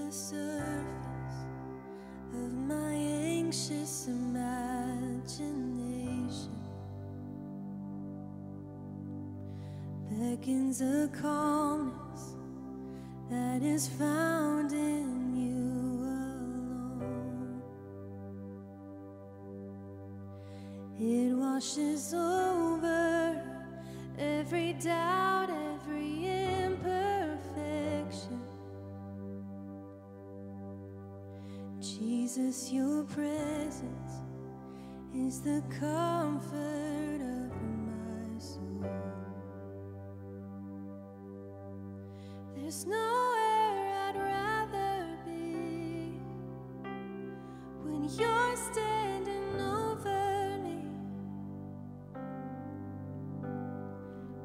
the surface of my anxious imagination, beckons a calmness that is found in you alone. It washes over every doubt, every imperfection. Jesus, your presence is the comfort of my soul. There's nowhere I'd rather be when you're standing over me.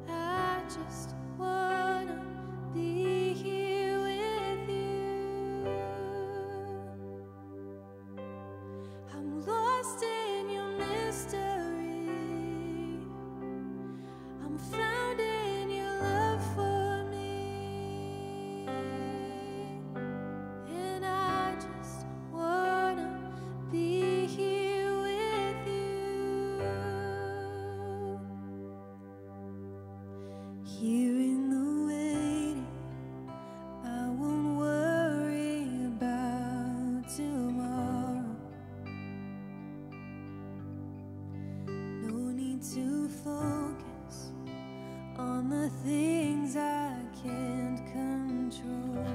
I just wanna be here with you. I'm lost in your mystery. I'm found in your love for me. And I just wanna be here with you. Here in the waiting, I won't worry about tomorrow. No need to focus on the things I can't control.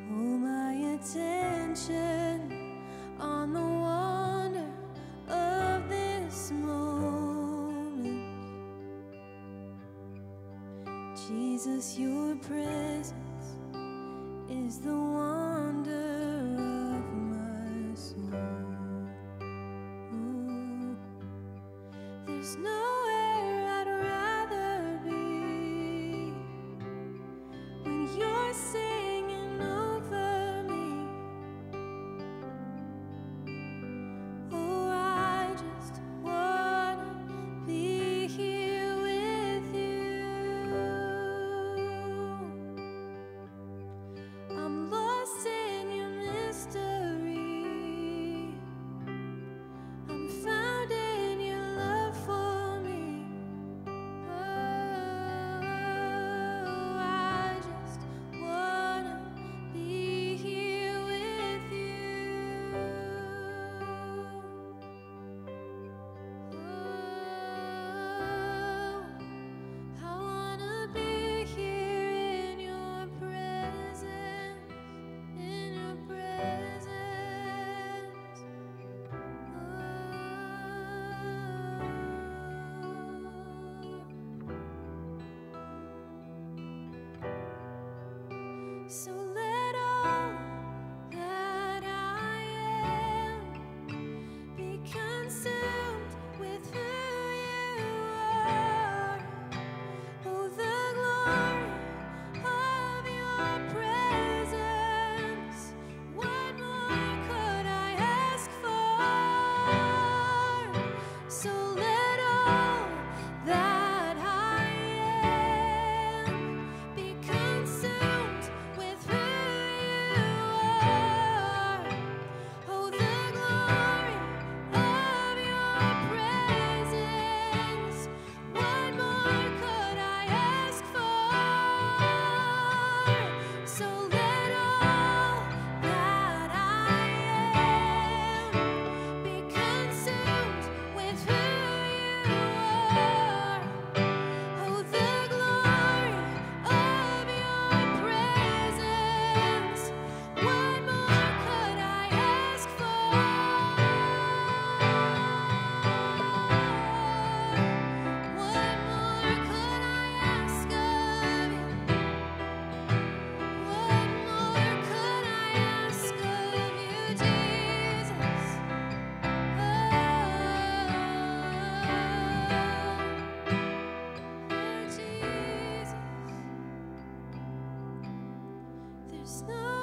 Hold my attention on the wonder of this moment. Jesus, your presence is the wonder of my soul. Ooh. There's nowhere I'd rather be when you're singing over me. Oh, I just wanna be here with you. I'm lost in your mystery. I'm found in your love for me. Oh, I just wanna be here with you. Oh, I wanna be here in your presence, in your presence. So let all that I am be consumed with who you are. Oh, the glory of your presence. What more could I ask for? So let all that I am be consumed with who you are. Oh, the glory of your presence. What more could I ask for? So let all that I am be consumed with who you are. Oh, the glory of your presence. What more could I ask for? What more could I ask of you? What more could I ask of you, Jesus? Oh, Jesus. There's no